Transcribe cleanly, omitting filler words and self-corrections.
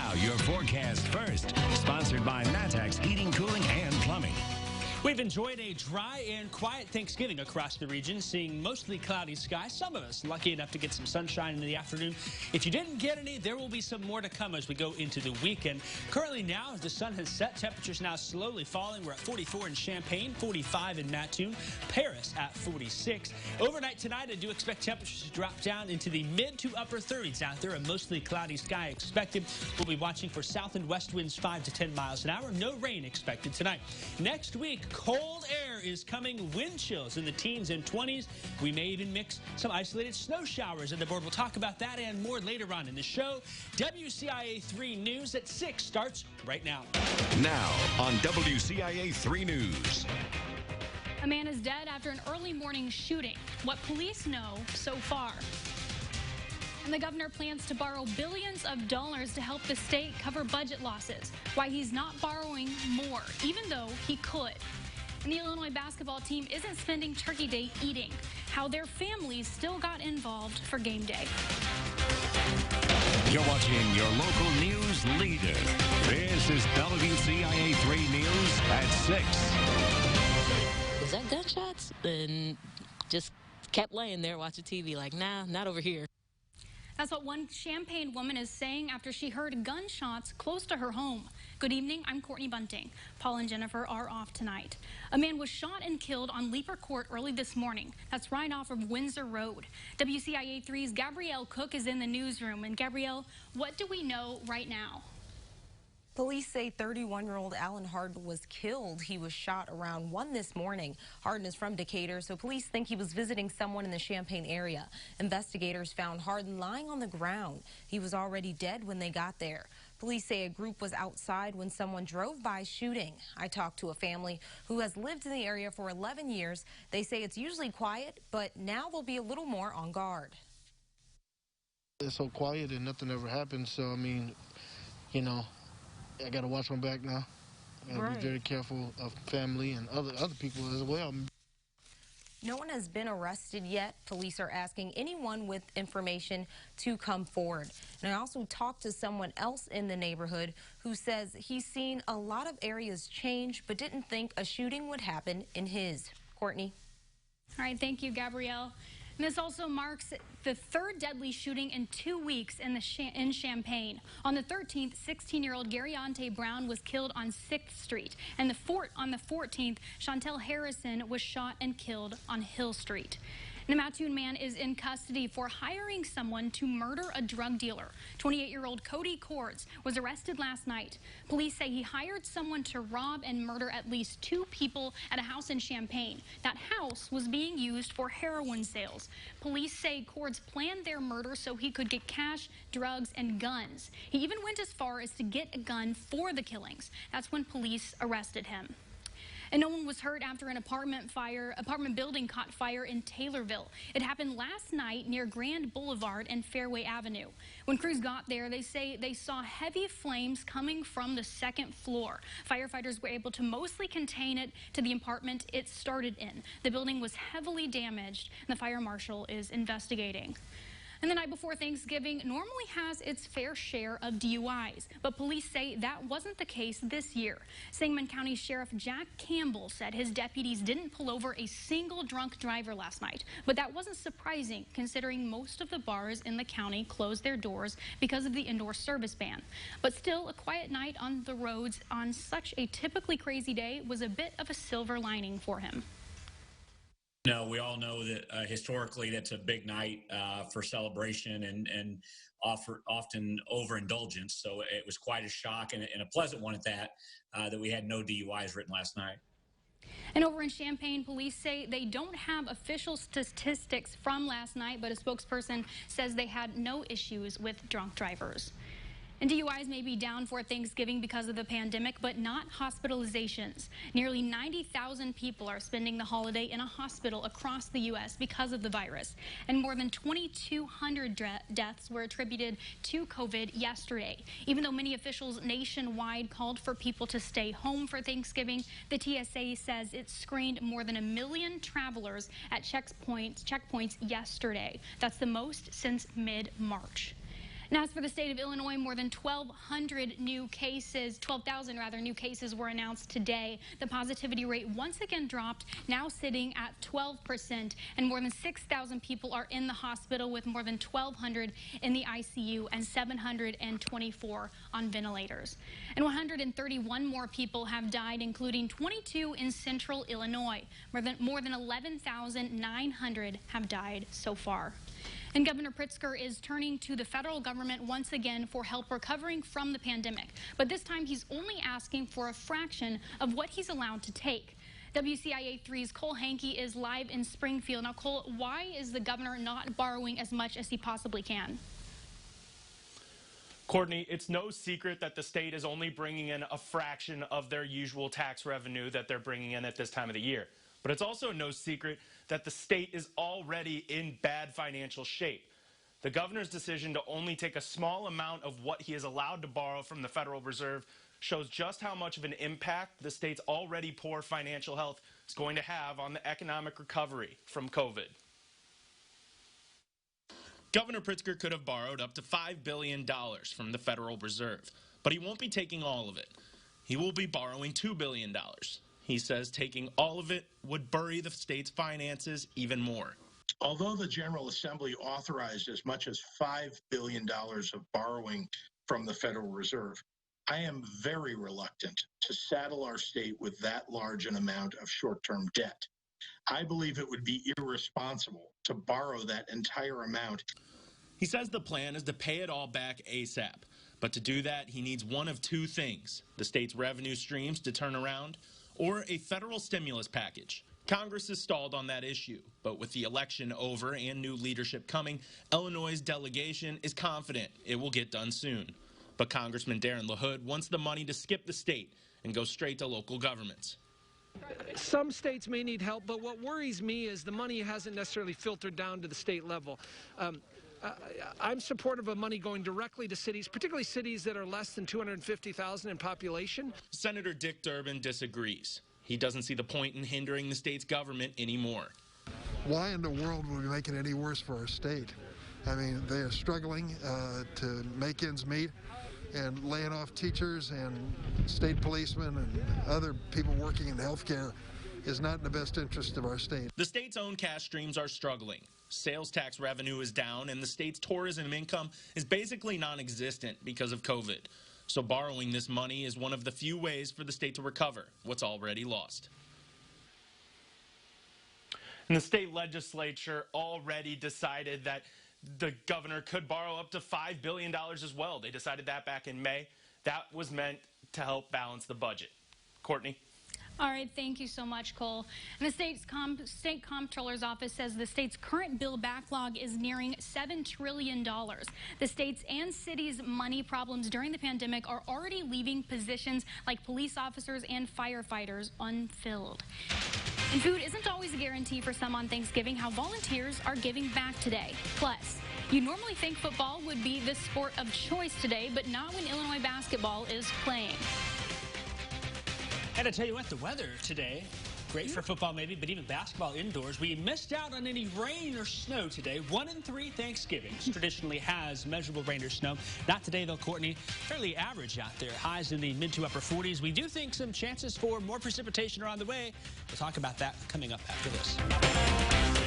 Now, your forecast first, sponsored by Matex Heating, Cooling, and Plumbing. We've enjoyed a dry and quiet Thanksgiving across the region, seeing mostly cloudy skies. Some of us lucky enough to get some sunshine in the afternoon. If you didn't get any, there will be some more to come as we go into the weekend. Currently now, as the sun has set, temperatures now slowly falling. We're at 44 in Champaign, 45 in Mattoon, Paris at 46. Overnight tonight, I do expect temperatures to drop down into the mid to upper 30s out there. A mostly cloudy sky expected. We'll be watching for south and west winds 5 to 10 miles an hour. No rain expected tonight. Next week, cold air is coming, wind chills in the teens and 20s. We may even mix some isolated snow showers in the board. We'll talk about that and more later on in the show. WCIA 3 News at 6 starts right now. Now on WCIA 3 News. A man is dead after an early morning shooting. What police know so far. And the governor plans to borrow billions of dollars to help the state cover budget losses. Why he's not borrowing more, even though he could. And the Illinois basketball team isn't spending Turkey Day eating. How their families still got involved for game day. You're watching your local news leader. This is WCIA 3 News at 6. Was that gunshots? And just kept laying there watching TV like, nah, not over here. That's what one Champaign woman is saying after she heard gunshots close to her home. Good evening, I'm Courtney Bunting. Paul and Jennifer are off tonight. A man was shot and killed on Leaper Court early this morning. That's right off of Windsor Road. WCIA 3's Gabrielle Cook is in the newsroom. And Gabrielle, what do we know right now? Police say 31-year-old Alan Harden was killed. He was shot around 1 this morning. Harden is from Decatur, so police think he was visiting someone in the Champaign area. Investigators found Harden lying on the ground. He was already dead when they got there. Police say a group was outside when someone drove by shooting. I talked to a family who has lived in the area for 11 years. They say it's usually quiet, but now they'll be a little more on guard. It's so quiet and nothing ever happens, so I mean, you know, I got to watch my back now. I got to be very careful of family and other people as well. No one has been arrested yet. Police are asking anyone with information to come forward. And I also talked to someone else in the neighborhood who says he's seen a lot of areas change, but didn't think a shooting would happen in his. Courtney. All right, thank you, Gabrielle. And this also marks the third deadly shooting in 2 weeks in Champaign. On the 13th, 16-year-old Garyante Brown was killed on 6th Street. And on the 14th, Chantel Harrison was shot and killed on Hill Street. And a Mattoon man is in custody for hiring someone to murder a drug dealer. 28-year-old Cody Cords was arrested last night. Police say he hired someone to rob and murder at least 2 people at a house in Champaign. That house was being used for heroin sales. Police say Cords planned their murder so he could get cash, drugs, and guns. He even went as far as to get a gun for the killings. That's when police arrested him. And no one was hurt after an apartment building caught fire in Taylorville. It happened last night near Grand Boulevard and Fairway Avenue. When crews got there, they say they saw heavy flames coming from the 2nd floor. Firefighters were able to mostly contain it to the apartment it started in. The building was heavily damaged, and the fire marshal is investigating. And the night before Thanksgiving normally has its fair share of DUIs, but police say that wasn't the case this year. Sangamon County Sheriff Jack Campbell said his deputies didn't pull over a single drunk driver last night, but that wasn't surprising considering most of the bars in the county closed their doors because of the indoor service ban. But still, a quiet night on the roads on such a typically crazy day was a bit of a silver lining for him. No, we all know that historically that's a big night for celebration and often overindulgence. So it was quite a shock and a pleasant one at that, that we had no DUIs written last night. And over in Champaign, police say they don't have official statistics from last night, but a spokesperson says they had no issues with drunk drivers. And DUIs may be down for Thanksgiving because of the pandemic, but not hospitalizations. Nearly 90,000 people are spending the holiday in a hospital across the U.S. because of the virus. And more than 2,200 deaths were attributed to COVID yesterday. Even though many officials nationwide called for people to stay home for Thanksgiving, the TSA says it screened more than 1 million travelers at checkpoints yesterday. That's the most since mid-March. And as for the state of Illinois, more than 12,000 new cases were announced today. The positivity rate once again dropped, now sitting at 12%, and more than 6,000 people are in the hospital, with more than 1,200 in the ICU and 724 on ventilators. And 131 more people have died, including 22 in central Illinois. More than 11,900 have died so far. And Governor Pritzker is turning to the federal government once again for help recovering from the pandemic. But this time he's only asking for a fraction of what he's allowed to take. WCIA 3's Cole Hankey is live in Springfield. Now, Cole, why is the governor not borrowing as much as he possibly can? Courtney, it's no secret that the state is only bringing in a fraction of their usual tax revenue that they're bringing in at this time of the year. But it's also no secret that the state is already in bad financial shape. The governor's decision to only take a small amount of what he is allowed to borrow from the Federal Reserve shows just how much of an impact the state's already poor financial health is going to have on the economic recovery from COVID. Governor Pritzker could have borrowed up to $5 billion from the Federal Reserve, but he won't be taking all of it. He will be borrowing $2 billion. He says taking all of it would bury the state's finances even more. Although the General Assembly authorized as much as $5 billion of borrowing from the Federal Reserve, I am very reluctant to saddle our state with that large an amount of short-term debt. I believe it would be irresponsible to borrow that entire amount. He says the plan is to pay it all back ASAP. But to do that, he needs one of two things: the state's revenue streams to turn around, or a federal stimulus package. Congress has stalled on that issue, but with the election over and new leadership coming, Illinois' delegation is confident it will get done soon. But Congressman Darren LaHood wants the money to skip the state and go straight to local governments. Some states may need help, but what worries me is the money hasn't necessarily filtered down to the state level. I'm supportive of money going directly to cities, particularly cities that are less than 250,000 in population. Senator Dick Durbin disagrees. He doesn't see the point in hindering the state's government anymore. Why in the world would we make it any worse for our state? I mean, they are struggling to make ends meet, and laying off teachers and state policemen and other people working in healthcare is not in the best interest of our state. The state's own cash streams are struggling. Sales tax revenue is down, and the state's tourism income is basically non-existent because of COVID. So borrowing this money is one of the few ways for the state to recover what's already lost. And the state legislature already decided that the governor could borrow up to $5 billion as well. They decided that back in May. That was meant to help balance the budget. Courtney? All right, thank you so much, Cole. And the state comptroller's office says the state's current bill backlog is nearing $7 trillion. The state's and cities' money problems during the pandemic are already leaving positions like police officers and firefighters unfilled. And food isn't always a guarantee for some on Thanksgiving. How volunteers are giving back today. Plus, you normally think football would be the sport of choice today, but not when Illinois basketball is playing. And I tell you what, the weather today, great for football maybe, but even basketball indoors. We missed out on any rain or snow today. 1 in 3 Thanksgivings traditionally has measurable rain or snow. Not today, though, Courtney. Fairly average out there. Highs in the mid to upper 40s. We do think some chances for more precipitation are on the way. We'll talk about that coming up after this.